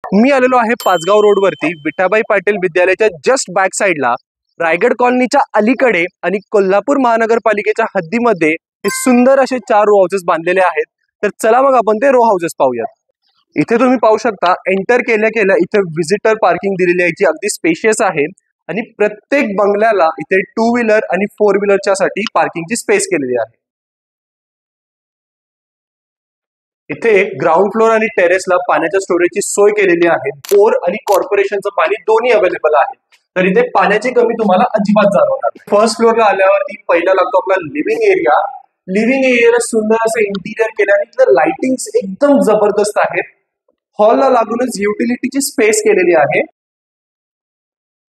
मी आलेलो आहे पाचगाव रोड वरती विठाबाई पाटील विद्यालयाच्या जस्ट बॅक साइडला रायगड कॉलनीच्या अलीकडे आणि कोल्हापूर महानगरपालिकेच्या हद्दीमध्ये हे सुंदर असे 4 रो हाऊसेस बांधलेले आहेत। तर चला मग आपण ते रो हाऊसेस पाहूयात। इथे तुम्ही पाहू शकता एंटर केल्या केल्या इथे विजिटर पार्किंग दिलेली आहे जी अगदी स्पेशियस आहे आणि प्रत्येक बंगल्याला इथे 2 व्हीलर आणि 4 व्हीलरच्या साठी पार्किंगची स्पेस केलेली आहे। इथे ग्राउंड फ्लोर आणि टेरेसला पाण्याच्या स्टोरेजची सोय केलेली आहे। बोर आणि कॉर्पोरेशनचं पाणी दोन्ही अवेलेबल आहे, तर इथे पाण्याची कमी तुम्हाला अजिबात जाणवणार नाही। फर्स्ट फ्लोअरला आल्यावरती पहिला लागतो आपला लिव्हिंग एरिया। लिव्हिंग एरियाला सुंदर असं इंटिरियर केल्याने इथलं लाइटिंग एकदम जबरदस्त आहे। हॉलला लागूनच युटिलिटीची स्पेस केलेली आहे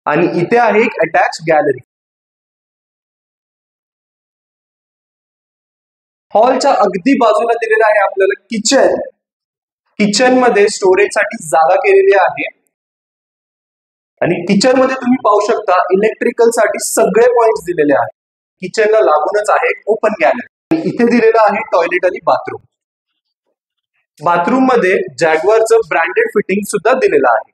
आणि इथे आहे एक अटॅच गॅलरी। हॉलच्या अगदी बाजूला दिलेला आहे आपल्याला किचन। किचन मध्ये स्टोरेज साठी जागा केलेली आहे आणि किचन मध्ये तुम्ही पाहू शकता इलेक्ट्रिकल साठी सगळे पॉइंट्स दिलेले आहेत। किचनला लागूनच आहे ओपन गॅलरी। इथे दिलेला आहे टॉयलेट आणि बाथरूम। बाथरूम मध्ये जॅग्वारचं ब्रँडेड फिटिंग सुद्धा दिलेलं आहे।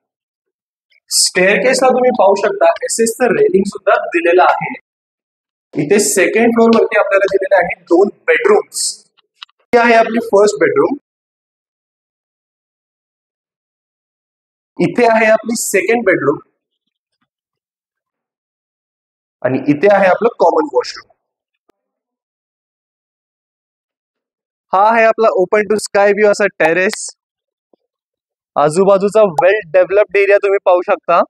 स्टेअरकेसला तुम्ही पाहू शकता एसएसचं रेलिंग सुद्धा दिलेलं आहे। इथे सेकंड फ्लोर वरती आपल्याला दिलेले आहेत 2 बेडरूम्स। ही आहे आपली फर्स्ट बेडरूम। इथे आहे आपली सेकंड बेडरूम आणि इथे आहे आपलं कॉमन वॉशरूम। हा आहे आपला ओपन टू स्काय व्ह्यू असा टेरेस। आजूबाजूचा वेल डेव्हलप्ड एरिया तुम्ही पाहू शकता।